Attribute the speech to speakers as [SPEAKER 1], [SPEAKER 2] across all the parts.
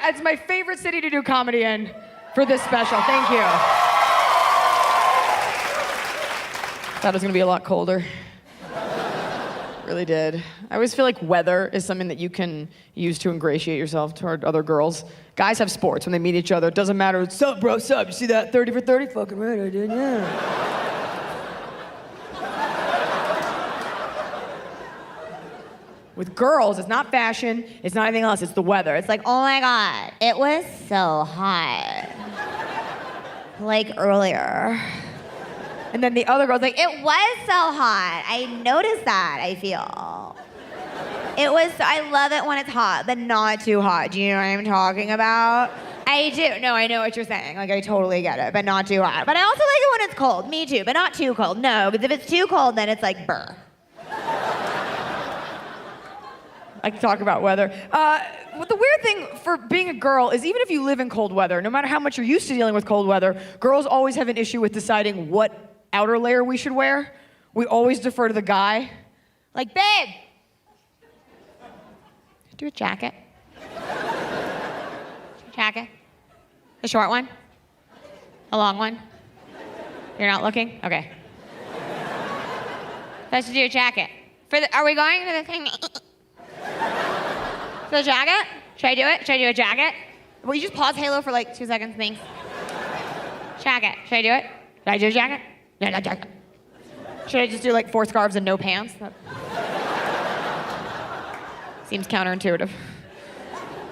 [SPEAKER 1] it's my favorite city to do comedy in for this special. Thank you. Thought it was gonna be a lot colder. Really did. I always feel like weather is something that you can use to ingratiate yourself toward other girls. Guys have sports when they meet each other. It doesn't matter. Sup, bro, sup? You see that 30 for 30? Fucking right, I did, yeah. With girls, it's not fashion, it's not anything else, it's the weather. It's like, oh my God, it was so hot. Like earlier. And then the other girl's like, it was so hot. I noticed that, I feel. I love it when it's hot, but not too hot. Do you know what I'm talking about? I do. No, I know what you're saying. Like, I totally get it, but not too hot. But I also like it when it's cold. Me too, but not too cold. No, because if it's too cold, then it's like, burr. I can talk about weather. The weird thing for being a girl is even if you live in cold weather, no matter how much you're used to dealing with cold weather, girls always have an issue with deciding what outer layer we should wear. We always defer to the guy. Like, babe, do a jacket. Jacket? A short one? A long one? You're not looking? Okay. Let's do a jacket. Are we going to the thing? The jacket? Should I do it? Should I do a jacket? Will you just pause Halo for like 2 seconds, thanks? Jacket. Should I do it? Should I do a jacket? No, not jacket. Should I just do like 4 scarves and no pants? That seems counterintuitive.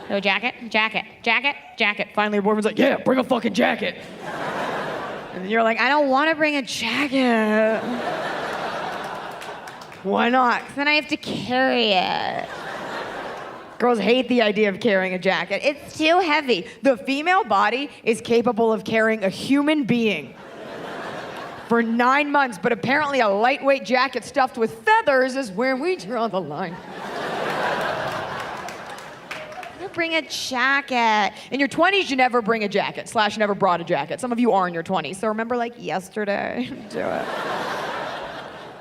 [SPEAKER 1] So jacket, jacket, jacket, jacket. Finally, your boyfriend's like, yeah, bring a fucking jacket. And then you're like, I don't want to bring a jacket. Why not? 'Cause then I have to carry it. Girls hate the idea of carrying a jacket. It's too heavy. The female body is capable of carrying a human being for 9 months, but apparently a lightweight jacket stuffed with feathers is where we draw the line. Bring a jacket. In your 20s, you never bring a jacket, / never brought a jacket. Some of you are in your 20s, so remember like yesterday, do it.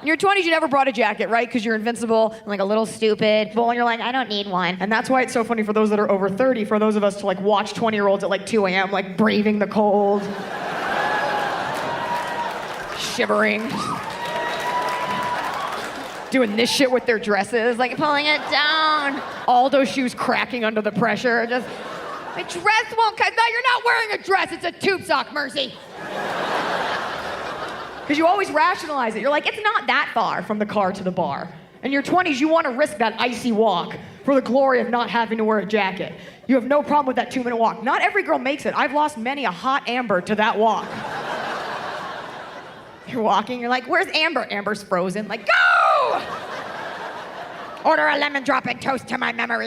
[SPEAKER 1] In your 20s, you never brought a jacket, right? Because you're invincible and like a little stupid. But you're like, I don't need one. And that's why it's so funny for those that are over 30, for those of us to like watch 20-year-olds at like 2 a.m., like braving the cold. Shivering. Doing this shit with their dresses, like pulling it down. All those shoes cracking under the pressure. Just, my dress won't cut. No, you're not wearing a dress. It's a tube sock, Mercy. Because you always rationalize it. You're like, it's not that far from the car to the bar. In your 20s, you want to risk that icy walk for the glory of not having to wear a jacket. You have no problem with that 2-minute walk. Not every girl makes it. I've lost many a hot Amber to that walk. You're walking, you're like, where's Amber? Amber's frozen. Like, go! Order a lemon drop and toast to my memory.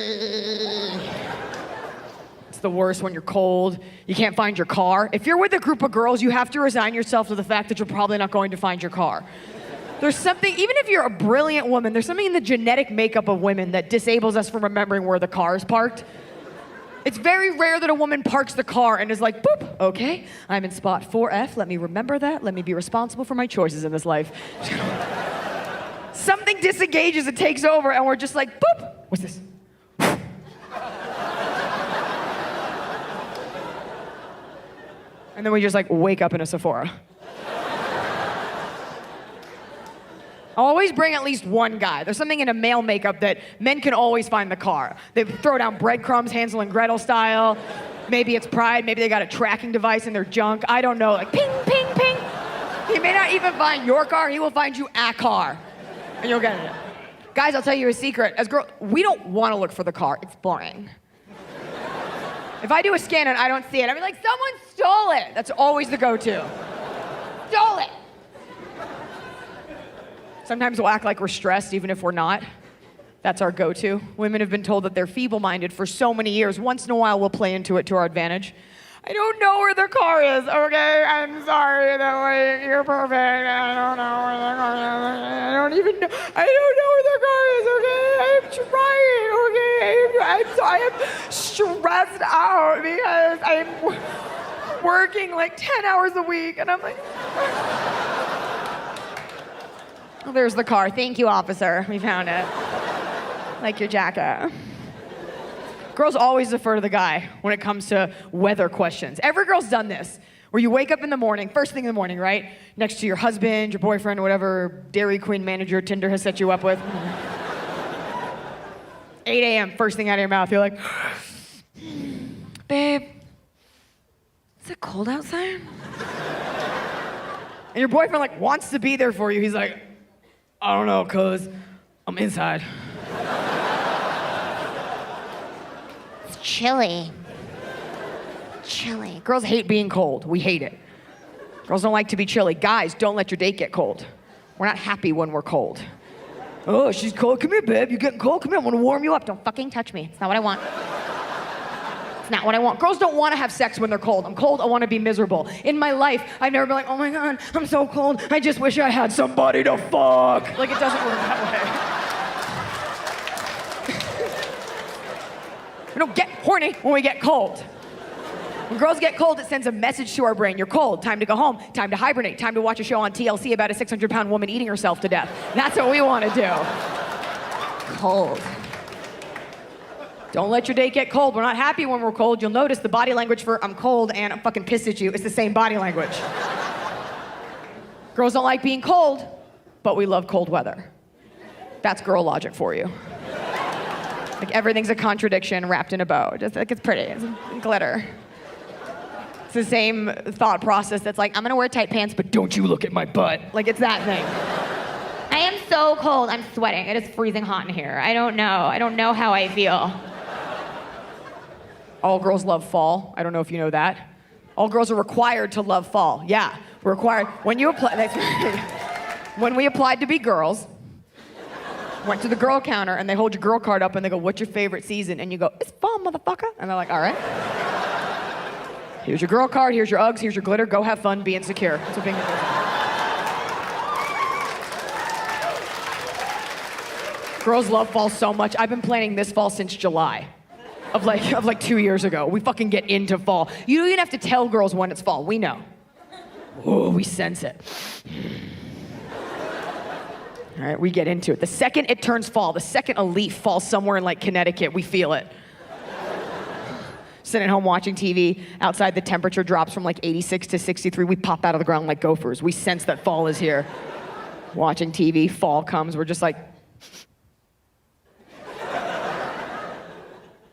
[SPEAKER 1] It's the worst when you're cold. You can't find your car. If you're with a group of girls, you have to resign yourself to the fact that you're probably not going to find your car. There's something, even if you're a brilliant woman, there's something in the genetic makeup of women that disables us from remembering where the car is parked. It's very rare that a woman parks the car and is like, boop, okay, I'm in spot 4F, let me remember that, let me be responsible for my choices in this life. Something disengages, it takes over, and we're just like, boop, what's this? And then we just like wake up in a Sephora. Always bring at least one guy. There's something in a male makeup that men can always find the car. They throw down breadcrumbs, Hansel and Gretel style. Maybe it's pride, maybe they got a tracking device in their junk. I don't know, like ping, ping, ping. He may not even find your car, he will find you a car. And you'll get it. Guys, I'll tell you a secret. As girls, we don't want to look for the car. It's boring. If I do a scan and I don't see it, I'll be like, someone stole it. That's always the go-to. Stole it. Sometimes we'll act like we're stressed even if we're not. That's our go-to. Women have been told that they're feeble-minded for so many years. Once in a while, we'll play into it to our advantage. I don't know where the car is, okay? I'm sorry, that way you're perfect. I don't know where the car is. I don't know where the car is, okay? I'm trying, okay? I am stressed out because I'm working like 10 hours a week, and I'm like... Oh, there's the car. Thank you, officer. We found it. Like your jacket. Girls always defer to the guy when it comes to weather questions. Every girl's done this, where you wake up in the morning, first thing in the morning, right? Next to your husband, your boyfriend, whatever Dairy Queen manager Tinder has set you up with. 8 a.m., first thing out of your mouth, you're like, babe, is it cold outside? And your boyfriend like wants to be there for you. He's like, I don't know, cuz I'm inside.
[SPEAKER 2] It's chilly.
[SPEAKER 1] Girls hate being cold. We hate it. Girls don't like to be chilly. Guys, don't let your date get cold. We're not happy when we're cold. Oh, she's cold. Come here, babe. You're getting cold. Come here. I want to warm you up. Don't
[SPEAKER 2] Fucking touch me. It's not what I want.
[SPEAKER 1] It's not what I want. Girls don't want to have sex when they're cold. I'm cold. I want to be miserable. In my life, I've never been like, oh my God, I'm so cold. I just wish I had somebody to fuck. Like, it doesn't work that way. We don't get horny when we get cold. When girls get cold, it sends a message to our brain. You're cold. Time to go home. Time to hibernate. Time to watch a show on TLC about a 600-pound woman eating herself to death. That's what we want to do. Cold. Don't let your date get cold. We're not happy when we're cold. You'll notice the body language for I'm cold and I'm fucking pissed at you is the same body language. Girls don't like being cold, but we love cold weather. That's girl logic for you. Like everything's a contradiction wrapped in a bow. Just like it's pretty. It's glitter. It's the same thought process that's like, I'm gonna wear tight pants, but don't you look at my butt. Like it's that thing.
[SPEAKER 2] I am so cold. I'm sweating. It is freezing hot in here. I don't know how I feel.
[SPEAKER 1] All girls love fall. I don't know if you know that. All girls are required to love fall. Yeah, we're required. When you apply, that's right. When we applied to be girls, went to the girl counter and they hold your girl card up and they go, what's your favorite season? And you go, it's fall, motherfucker. And they're like, all right. Here's your girl card, here's your Uggs, here's your glitter. Go have fun, be insecure. That's what being a girl is. Girls love fall so much. I've been planning this fall since July. Of like 2 years ago. We fucking get into fall. You don't even have to tell girls when it's fall. We know. Oh, we sense it. All right, we get into it. The second it turns fall, the second a leaf falls somewhere in like Connecticut, we feel it. Sitting at home watching TV, outside the temperature drops from like 86 to 63. We pop out of the ground like gophers. We sense that fall is here. Watching TV, fall comes, we're just like,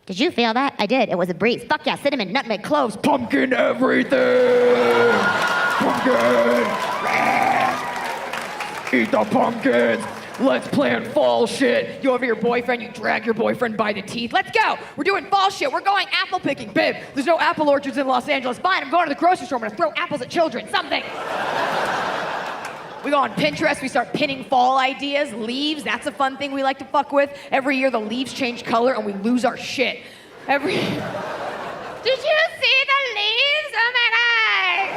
[SPEAKER 2] Did you feel that? I did. It was a breeze. Fuck yeah, cinnamon, nutmeg, cloves,
[SPEAKER 1] pumpkin everything! Pumpkin! Eat the pumpkins! Let's plan fall shit. You over your boyfriend, you drag your boyfriend by the teeth. Let's go! We're doing fall shit. We're going apple picking. Babe, there's no apple orchards in Los Angeles. Fine, I'm going to the grocery store. I'm gonna throw apples at children. Something. We go on Pinterest, we start pinning fall ideas, leaves, that's a fun thing we like to fuck with. Every year the leaves change color and we lose our shit.
[SPEAKER 2] Did you see the leaves? Oh my God!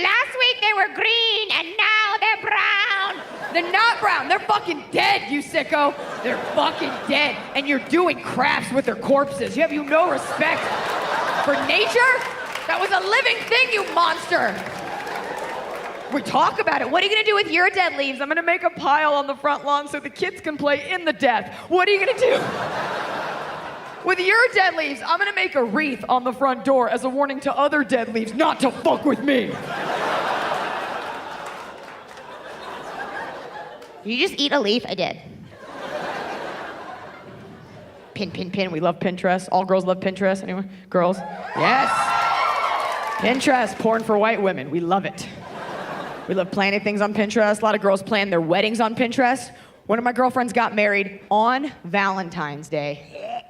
[SPEAKER 2] Last week they were green and now they're brown.
[SPEAKER 1] They're not brown, they're fucking dead, you sicko. They're fucking dead. And you're doing crafts with their corpses. You have no respect for nature? That was a living thing, you monster. We talk about it. What are you gonna do with your dead leaves? I'm gonna make a pile on the front lawn so the kids can play in the death. What are you gonna do? With your dead leaves, I'm gonna make a wreath on the front door as a warning to other dead leaves not to fuck with me.
[SPEAKER 2] You just eat a leaf? I did.
[SPEAKER 1] Pin, pin, pin. We love Pinterest. All girls love Pinterest. Anyone? Girls? Yes. Pinterest, porn for white women. We love it. We love planning things on Pinterest. A lot of girls plan their weddings on Pinterest. One of my girlfriends got married on Valentine's Day.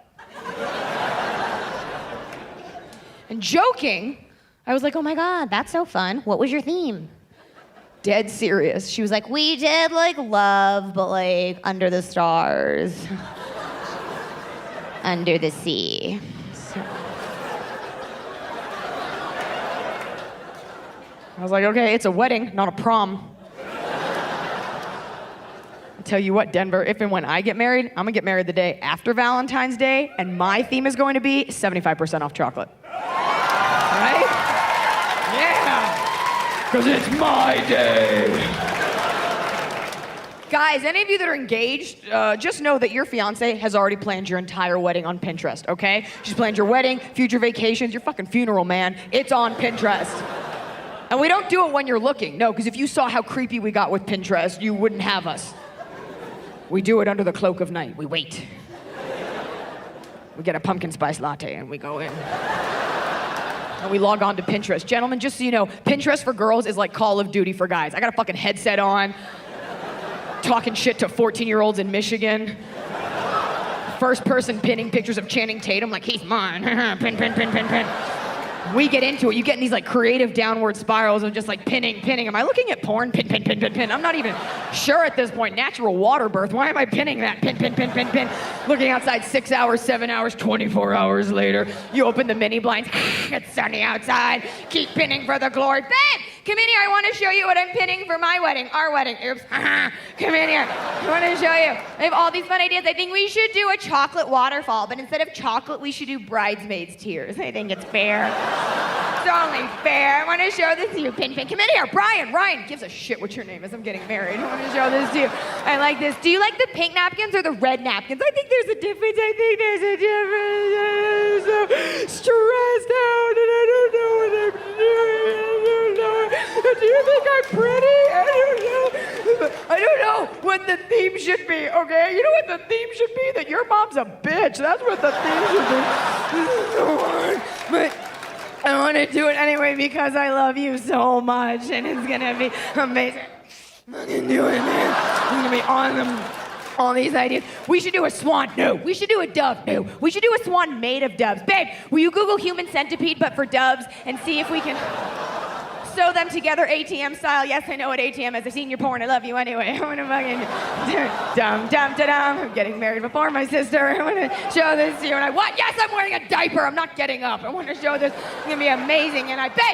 [SPEAKER 1] And joking,
[SPEAKER 2] I was like, oh my God, that's so fun. What was your theme?
[SPEAKER 1] Dead serious. She was like,
[SPEAKER 2] We did like love, but like under the stars. Under the sea.
[SPEAKER 1] I was like, okay, it's a wedding, not a prom. I'll tell you what, Denver, if and when I get married, I'm gonna get married the day after Valentine's Day, and my theme is going to be 75% off chocolate. Right? Yeah! Because it's my day. Guys, any of you that are engaged, just know that your fiance has already planned your entire wedding on Pinterest, okay? She's planned your wedding, future vacations, your fucking funeral, man. It's on Pinterest. And we don't do it when you're looking. No, because if you saw how creepy we got with Pinterest, you wouldn't have us. We do it under the cloak of night. We wait. We get a pumpkin spice latte and we go in. And we log on to Pinterest. Gentlemen, just so you know, Pinterest for girls is like Call of Duty for guys. I got a fucking headset on, talking shit to 14-year-olds in Michigan. First person pinning pictures of Channing Tatum like he's mine. Pin, pin, pin, pin, pin. We get into it. You get in these like creative downward spirals of just like pinning. Am I looking at porn? Pin, pin, pin, pin, pin. I'm not even sure at this point. Natural water birth. Why am I pinning that? Pin, pin, pin, pin, pin. Looking outside 6 hours, 7 hours, 24 hours later. You open the mini blinds. It's sunny outside. Keep pinning for the glory. Babe, come in here. I want to show you what I'm pinning for my wedding. Our wedding. Oops. Come in here. I want to show you. I have all these fun ideas. I think we should do a chocolate waterfall, but instead of chocolate, we should do bridesmaids' tears. I think it's fair. It's only fair. I want to show this to you. Pin, pin. Come in here. Ryan gives a shit what your name is. I'm getting married. I want to show this to you. I like this. Do you like the pink napkins or the red napkins? I think there's a difference. I'm so stressed out and I don't know what I'm doing. Do you think I'm pretty? I don't know what the theme should be, okay? You know what the theme should be? That your mom's a bitch. That's what the theme should be. This is so hard. But I want to do it anyway because I love you so much and it's going to be amazing. I'm going to do it, man. I'm going to be on them. All these ideas. We should do a swan. No. We should do a dove. No. We should do a swan made of doves. Babe, will you Google human centipede but for doves and see if we can sew them together ATM style? Yes, I know what ATM is. I've seen your porn. I love you anyway. I want to fucking dum dum da dum. I'm getting married before my sister. I want to show this to you. And what? Yes, I'm wearing a diaper. I'm not getting up. I want to show this. It's gonna be amazing. And I babe.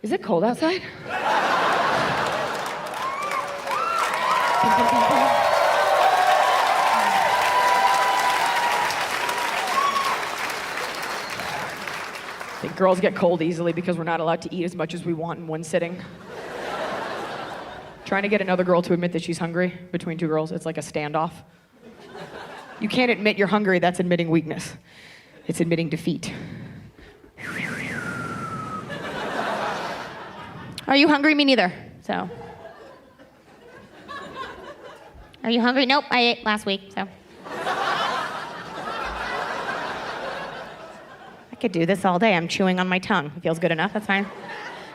[SPEAKER 1] Is it cold outside? I think girls get cold easily because we're not allowed to eat as much as we want in one sitting. Trying to get another girl to admit that she's hungry between two girls, it's like a standoff. You can't admit you're hungry, that's admitting weakness. It's admitting defeat. Are you hungry? Me neither, so. Are you hungry? Nope, I ate last week, so. I could do this all day. I'm chewing on my tongue. It feels good enough, that's fine.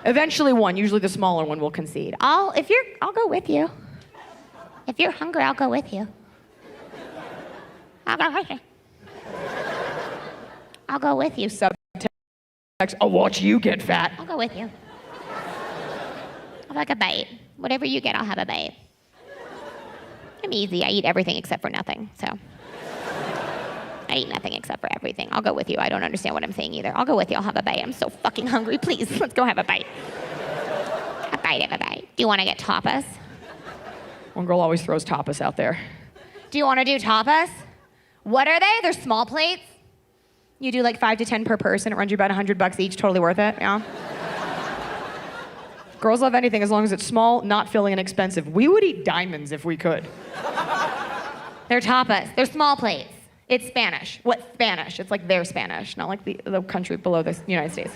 [SPEAKER 1] Eventually one, usually the smaller one, will concede. I'll go with you. If you're hungry, I'll go with you. I'll go with you. I'll go with you. Subtext, I'll watch you get fat. I'll go with you. I'll like a bite. Whatever you get, I'll have a bite. I'm easy. I eat everything except for nothing, so. I eat nothing except for everything. I'll go with you. I don't understand what I'm saying either. I'll go with you. I'll have a bite. I'm so fucking hungry. Please, let's go have a bite. Have a bite. Do you want to get tapas? One girl always throws tapas out there. Do you want to do tapas? What are they? They're small plates. You do like 5 to 10 per person. It runs you about $100 each. Totally worth it, yeah? Girls love anything as long as it's small, not filling, and expensive. We would eat diamonds if we could. They're tapas. They're small plates. It's Spanish. What Spanish? It's like their Spanish, not like the country below the United States.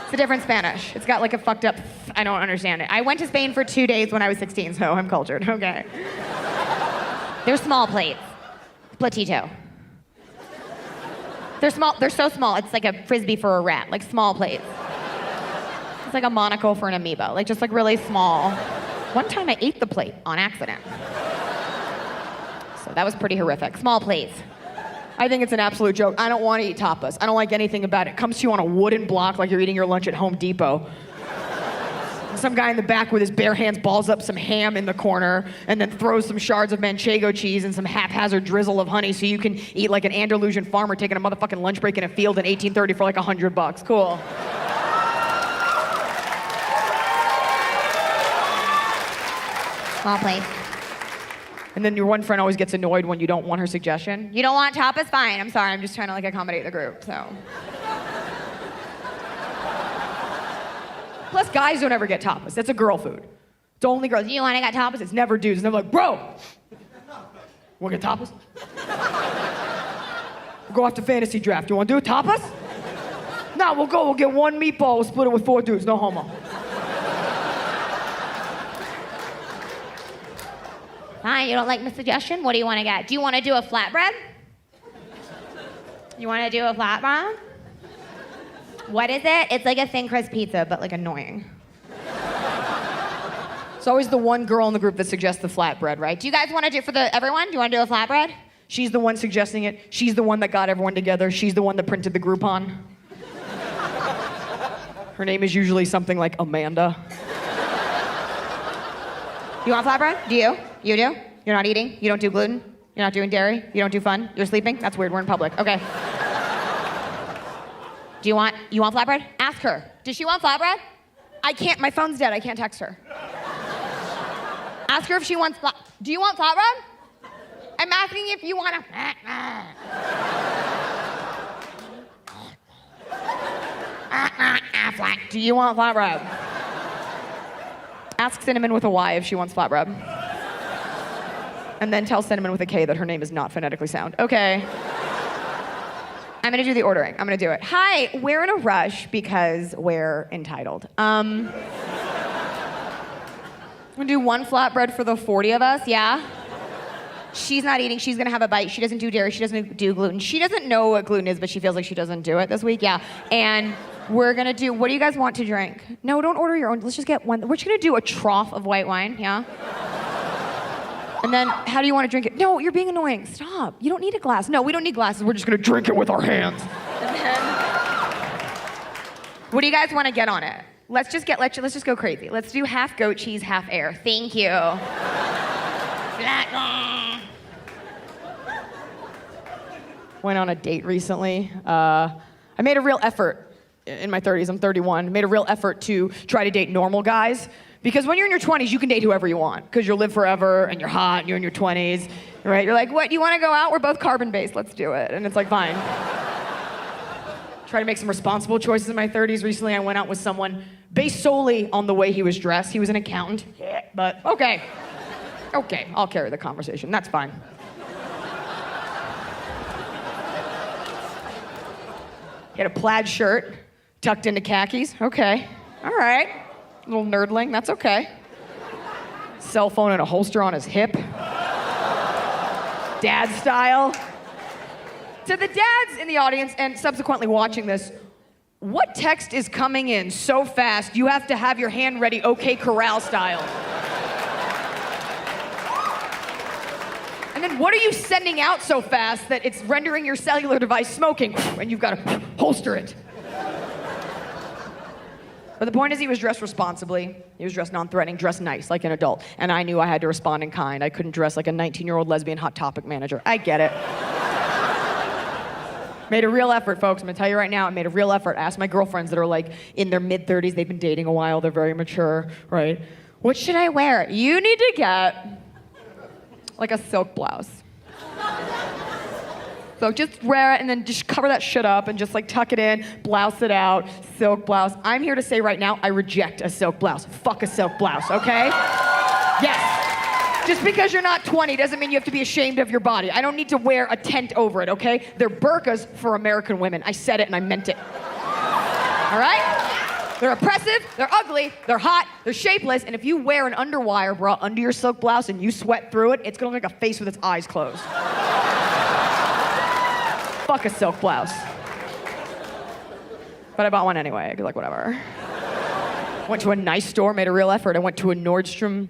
[SPEAKER 1] It's a different Spanish. It's got like a fucked up, I don't understand it. I went to Spain for 2 days when I was 16, so I'm cultured, okay. They're small plates. Platito. They're small, they're so small, it's like a Frisbee for a rat, like small plates. It's like a monocle for an amoeba, like just like really small. One time I ate the plate on accident. So that was pretty horrific. Small plates. I think it's an absolute joke. I don't want to eat tapas. I don't like anything about it. It comes to you on a wooden block like you're eating your lunch at Home Depot. Some guy in the back with his bare hands balls up some ham in the corner and then throws some shards of manchego cheese and some haphazard drizzle of honey so you can eat like an Andalusian farmer taking a motherfucking lunch break in a field in 1830 for like $100. Cool.
[SPEAKER 2] Small place.
[SPEAKER 1] And then your one friend always gets annoyed when you don't want her suggestion.
[SPEAKER 2] You don't want tapas? Fine. I'm sorry. I'm just trying to like accommodate the group. So.
[SPEAKER 1] Plus, guys don't ever get tapas. That's a girl food. It's only girls.
[SPEAKER 2] You want to get tapas?
[SPEAKER 1] It's never dudes. It's never like, bro, wanna get tapas? We'll go after fantasy draft. You wanna do a tapas? No, we'll get one meatball. We'll split it with 4 dudes. No homo.
[SPEAKER 2] Fine. You don't like my suggestion? What do you want to get? Do you want to do a flatbread? You want to do a flatbread? What is it? It's like a thin crust pizza, but like annoying.
[SPEAKER 1] It's always the one girl in the group that suggests the flatbread, right?
[SPEAKER 2] Do you guys want to do it for everyone? Do you want to do a flatbread?
[SPEAKER 1] She's the one suggesting it. She's the one that got everyone together. She's the one that printed the Groupon. Her name is usually something like Amanda.
[SPEAKER 2] You want flatbread? Do you? You do? You're not eating? You don't do gluten? You're not doing dairy? You don't do fun? You're sleeping? That's weird. We're in public. Okay. You want flatbread? Ask her. Does she want flatbread?
[SPEAKER 1] I can't. My phone's dead. I can't text her.
[SPEAKER 2] Ask her if she wants Do you want flatbread? I'm asking if you want
[SPEAKER 1] Do you want flatbread? Ask Cinnamon with a Y if she wants flatbread. And then tell Cinnamon with a K that her name is not phonetically sound. Okay. I'm gonna do the ordering. I'm gonna do it. Hi, we're in a rush because we're entitled. I'm gonna do 1 flatbread for the 40 of us, yeah? She's not eating, she's gonna have a bite. She doesn't do dairy, she doesn't do gluten. She doesn't know what gluten is, but she feels like she doesn't do it this week, yeah. And we're gonna do, what do you guys want to drink? No, don't order your own, let's just get one. We're just gonna do a trough of white wine, yeah? And then, how do you want to drink it? No, you're being annoying. Stop. You don't need a glass. No, we don't need glasses. We're just going to drink it with our hands. And then, what do you guys want to get on it? Let's just go crazy. Let's do half goat cheese, half air. Thank you. Went on a date recently. I made a real effort in my 30s. I'm 31. Made a real effort to try to date normal guys. Because when you're in your 20s, you can date whoever you want. Because you'll live forever, and you're hot, and you're in your 20s, right? You're like, what, do you want to go out? We're both carbon-based, let's do it. And it's like, fine. Try to make some responsible choices in my 30s. Recently, I went out with someone based solely on the way he was dressed. He was an accountant, but okay. Okay, I'll carry the conversation, that's fine. He had a plaid shirt, tucked into khakis, okay, all right. Little nerdling, that's okay. Cell phone and a holster on his hip. Dad style. To the dads in the audience and subsequently watching this, what text is coming in so fast you have to have your hand ready OK Corral style? And then what are you sending out so fast that it's rendering your cellular device smoking and you've got to holster it? But the point is he was dressed responsibly. He was dressed non-threatening, dressed nice, like an adult. And I knew I had to respond in kind. I couldn't dress like a 19-year-old lesbian Hot Topic manager. I get it. Made a real effort, folks. I'm gonna tell you right now, I made a real effort. Ask my girlfriends that are like in their mid-30s. They've been dating a while. They're very mature, right? What should I wear? You need to get like a silk blouse. So just wear it and then just cover that shit up and just like tuck it in, blouse it out, silk blouse. I'm here to say right now, I reject a silk blouse. Fuck a silk blouse, okay? Yes. Just because you're not 20 doesn't mean you have to be ashamed of your body. I don't need to wear a tent over it, okay? They're burqas for American women. I said it and I meant it. All right? They're oppressive, they're ugly, they're hot, they're shapeless, and if you wear an underwire bra under your silk blouse and you sweat through it, it's gonna look like a face with its eyes closed. Fuck a silk blouse. But I bought one anyway, I could like, whatever. Went to a nice store, made a real effort. I went to a Nordstrom.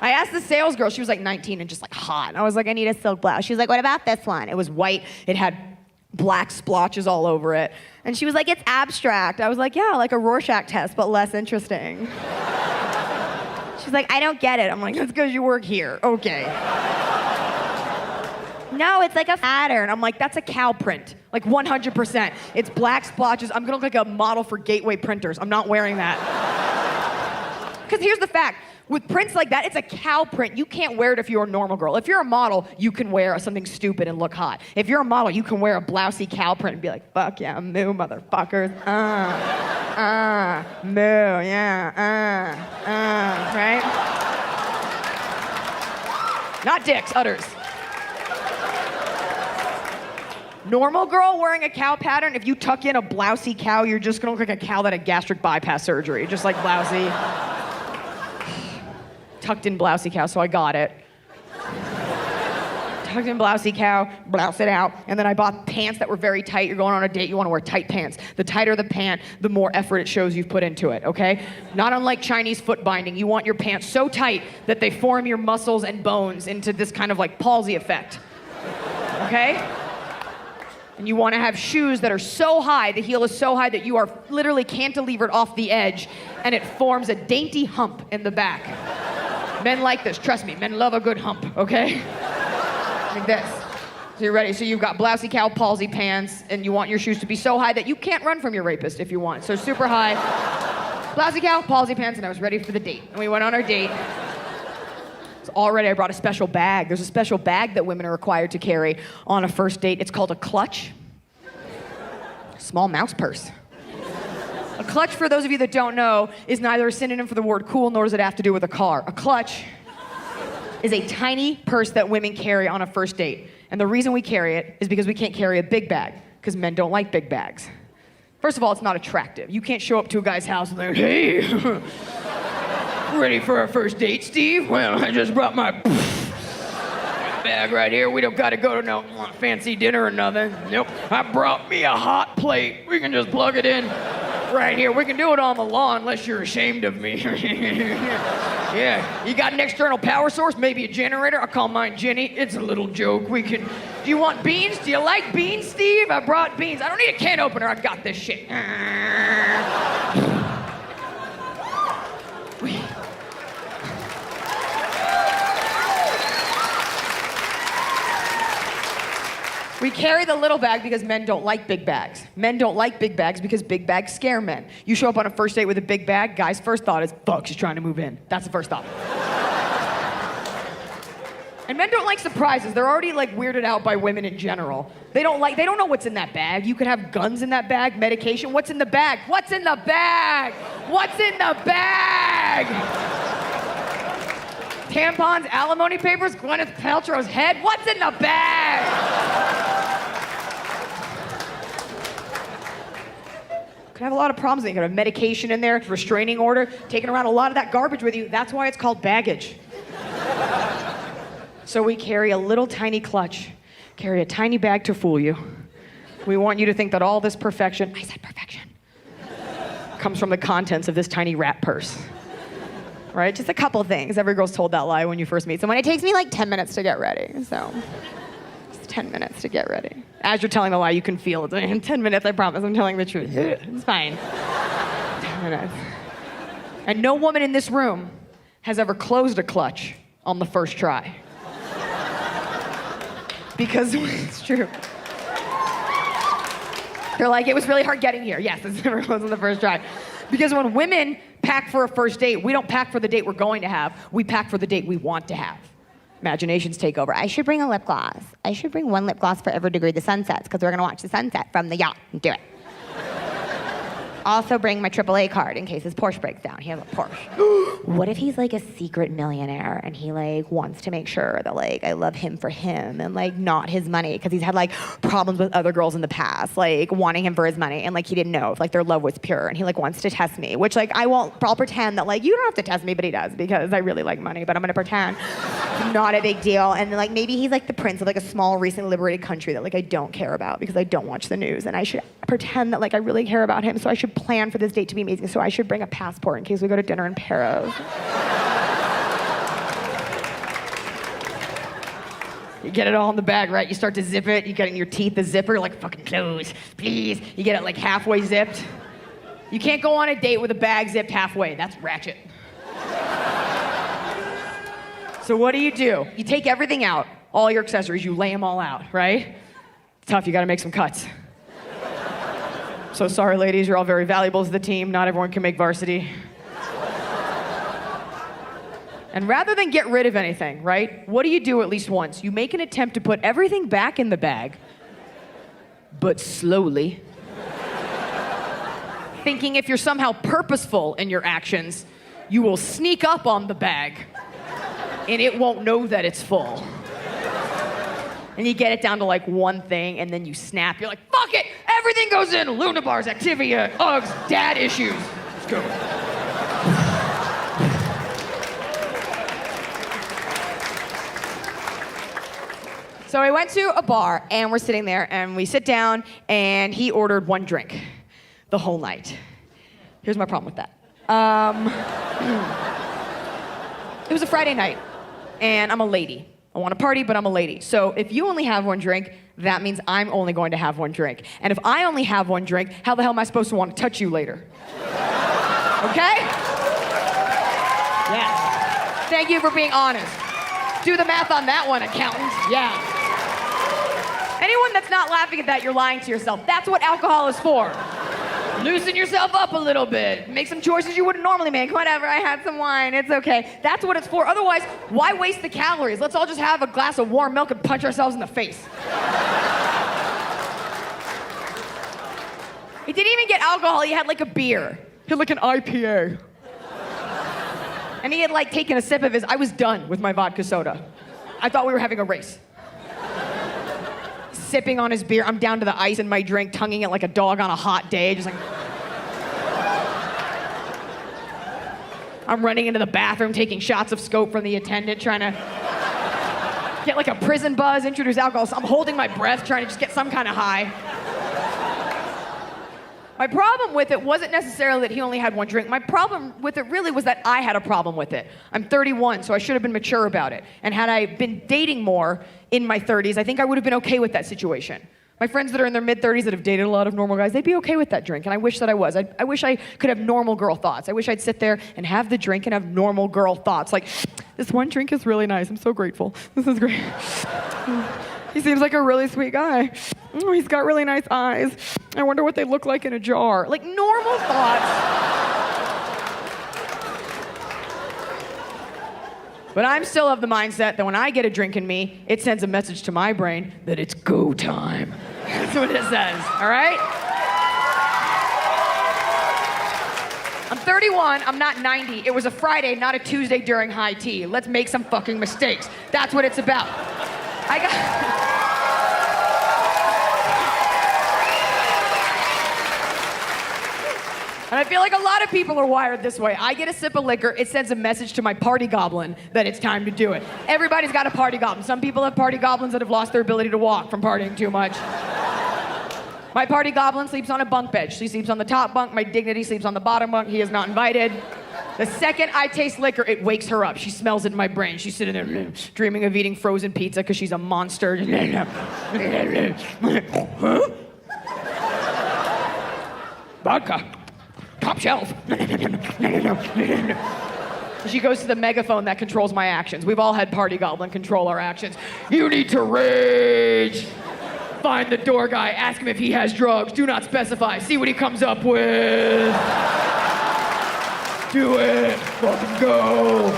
[SPEAKER 1] I asked the sales girl, she was like 19 and just like hot. And I was like, I need a silk blouse. She was like, what about this one? It was white, it had black splotches all over it. And she was like, it's abstract. I was like, yeah, like a Rorschach test, but less interesting. She's like, I don't get it. I'm like, that's because you work here. Okay. No, it's like a pattern. I'm like, that's a cow print. Like 100%. It's black splotches. I'm gonna look like a model for Gateway printers. I'm not wearing that. Because here's the fact. With prints like that, it's a cow print. You can't wear it if you're a normal girl. If you're a model, you can wear something stupid and look hot. If you're a model, you can wear a blousy cow print and be like, fuck yeah, moo, motherfuckers. Moo, yeah, right? Not dicks, udders. Normal girl wearing a cow pattern, if you tuck in a blousy cow, you're just gonna look like a cow that had gastric bypass surgery. Just like blousy. Tucked in blousy cow, so I got it. Tucked in blousy cow, blouse it out, and then I bought pants that were very tight. You're going on a date, you wanna wear tight pants. The tighter the pant, the more effort it shows you've put into it, okay? Not unlike Chinese foot binding, you want your pants so tight that they form your muscles and bones into this kind of like palsy effect, okay? And you wanna have shoes that are so high, the heel is so high that you are literally cantilevered off the edge, and it forms a dainty hump in the back. Men like this, trust me, men love a good hump, okay? Like this. So you're ready, so you've got blousy cow palsy pants, and you want your shoes to be so high that you can't run from your rapist if you want. So super high, blousy cow, palsy pants, and I was ready for the date. And we went on our date. So already I brought a special bag. There's a special bag that women are required to carry on a first date. It's called a clutch. Small mouse purse. A clutch, for those of you that don't know, is neither a synonym for the word cool nor does it have to do with a car. A clutch is a tiny purse that women carry on a first date. And the reason we carry it is because we can't carry a big bag, because men don't like big bags. First of all, it's not attractive. You can't show up to a guy's house and they're, hey, ready for our first date, Steve? Well, I just brought my bag right here. We don't gotta go to no fancy dinner or nothing. Nope, I brought me a hot plate. We can just plug it in right here. We can do it on the lawn unless you're ashamed of me. Yeah, you got an external power source, maybe a generator? I'll call mine Jenny. It's a little joke. We can, do you want beans? Do you like beans, Steve? I brought beans. I don't need a can opener. I've got this shit. We carry the little bag because men don't like big bags. Men don't like big bags because big bags scare men. You show up on a first date with a big bag, guy's first thought is, fuck, she's trying to move in. That's the first thought. And men don't like surprises. They're already like weirded out by women in general. They don't know what's in that bag. You could have guns in that bag, medication. What's in the bag? What's in the bag? What's in the bag? Tampons, alimony papers, Gwyneth Paltrow's head. What's in the bag? Could have a lot of problems. You could have medication in there, restraining order, taking around a lot of that garbage with you. That's why it's called baggage. So we carry a little tiny clutch, carry a tiny bag to fool you. We want you to think that all this perfection, I said perfection, comes from the contents of this tiny rat purse. Right? Just a couple things. Every girl's told that lie when you first meet someone. It takes me like 10 minutes to get ready, so just 10 minutes to get ready. As you're telling the lie, you can feel it. In 10 minutes, I promise, I'm telling the truth. It's fine. 10 minutes. And no woman in this room has ever closed a clutch on the first try. Because it's true. They're like, it was really hard getting here. Yes, it's never closed on the first try. Because when women pack for a first date, we don't pack for the date we're going to have. We pack for the date we want to have. Imaginations take over.
[SPEAKER 2] I should bring a lip gloss. I should bring one lip gloss for every degree the sun sets, because we're gonna watch the sunset from the yacht. Do it. Also bring my AAA card in case his Porsche breaks down. He has a Porsche. What if he's like a secret millionaire and he like wants to make sure that like I love him for him and like not his money, because he's had like problems with other girls in the past, like wanting him for his money, and like he didn't know if like their love was pure, and he like wants to test me, which like I'll pretend that like you don't have to test me, but he does, because I really like money, but I'm gonna pretend not a big deal. And like maybe he's like the prince of like a small recently liberated country that like I don't care about because I don't watch the news, and I should pretend that like I really care about him, so I should plan for this date to be amazing, so I should bring a passport in case we go to dinner in Paris. You get it all in the bag, right? You start to zip it, you get it in your teeth, the zipper, like fucking close, please. You get it like halfway zipped. You can't go on a date with a bag zipped halfway, that's ratchet. So what do? You take everything out, all your accessories, you lay them all out, right? It's tough, you gotta make some cuts. So sorry, ladies, you're all very valuable to the team. Not everyone can make varsity.
[SPEAKER 1] And rather than get rid of anything, right? What do you do at least once? You make an attempt to put everything back in the bag, but slowly. Thinking if you're somehow purposeful in your actions, you will sneak up on the bag and it won't know that it's full. And you get it down to like one thing and then you snap. You're like, fuck it, everything goes in. Luna bars, Activia, Uggs, dad issues. Let's go. So I went to a bar and we're sitting there and we sit down and he ordered one drink the whole night. Here's my problem with that. It was a Friday night and I'm a lady. I want to party, but I'm a lady. So if you only have one drink, that means I'm only going to have one drink. And if I only have one drink, how the hell am I supposed to want to touch you later? Okay? Yeah. Thank you for being honest. Do the math on that one, accountant. Yeah. Anyone that's not laughing at that, you're lying to yourself. That's what alcohol is for. Loosen yourself up a little bit. Make some choices you wouldn't normally make. Whatever, I had some wine, it's okay. That's what it's for. Otherwise, why waste the calories? Let's all just have a glass of warm milk and punch ourselves in the face. He didn't even get alcohol, he had like a beer. He had like an IPA. And he had like taken a sip of his, I was done with my vodka soda. I thought we were having a race. Sipping on his beer, I'm down to the ice in my drink, tonguing it like a dog on a hot day, just like... I'm running into the bathroom, taking shots of scope from the attendant, trying to get like a prison buzz, introduce alcohol. So I'm holding my breath, trying to just get some kind of high. My problem with it wasn't necessarily that he only had one drink. My problem with it really was that I had a problem with it. I'm 31, so I should have been mature about it. And had I been dating more in my 30s, I think I would have been okay with that situation. My friends that are in their mid-30s that have dated a lot of normal guys, they'd be okay with that drink, and I wish that I was. I wish I could have normal girl thoughts. I wish I'd sit there and have the drink and have normal girl thoughts. Like, this one drink is really nice. I'm so grateful. This is great. He seems like a really sweet guy. Oh, he's got really nice eyes. I wonder what they look like in a jar. Like, normal thoughts. But I'm still of the mindset that when I get a drink in me, it sends a message to my brain that it's go time. That's what it says, all right? I'm 31, I'm not 90. It was a Friday, not a Tuesday during high tea. Let's make some fucking mistakes. That's what it's about. And I feel like a lot of people are wired this way. I get a sip of liquor, it sends a message to my party goblin that it's time to do it. Everybody's got a party goblin. Some people have party goblins that have lost their ability to walk from partying too much. My party goblin sleeps on a bunk bed. She sleeps on the top bunk. My dignity sleeps on the bottom bunk. He is not invited. The second I taste liquor, it wakes her up. She smells it in my brain. She's sitting there dreaming of eating frozen pizza because she's a monster. Huh? Vodka. Top shelf. She goes to the megaphone that controls my actions. We've all had party goblin control our actions. You need to rage. Find the door guy, ask him if he has drugs. Do not specify. See what he comes up with. Do it. Fucking go.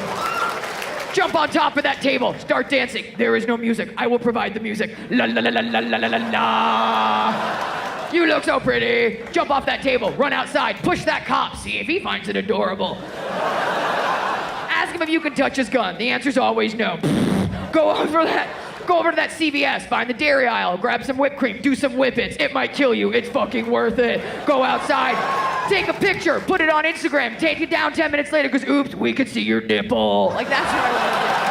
[SPEAKER 1] Jump on top of that table. Start dancing. There is no music. I will provide the music. La la la la la la la la. You look so pretty. Jump off that table. Run outside. Push that cop. See if he finds it adorable. Ask him if you can touch his gun. The answer's always no. Go over to that CVS. Find the dairy aisle. Grab some whipped cream. Do some whippets. It might kill you. It's fucking worth it. Go outside. Take a picture. Put it on Instagram. Take it down 10 minutes later because oops, we could see your nipple. Like that's what I want to do.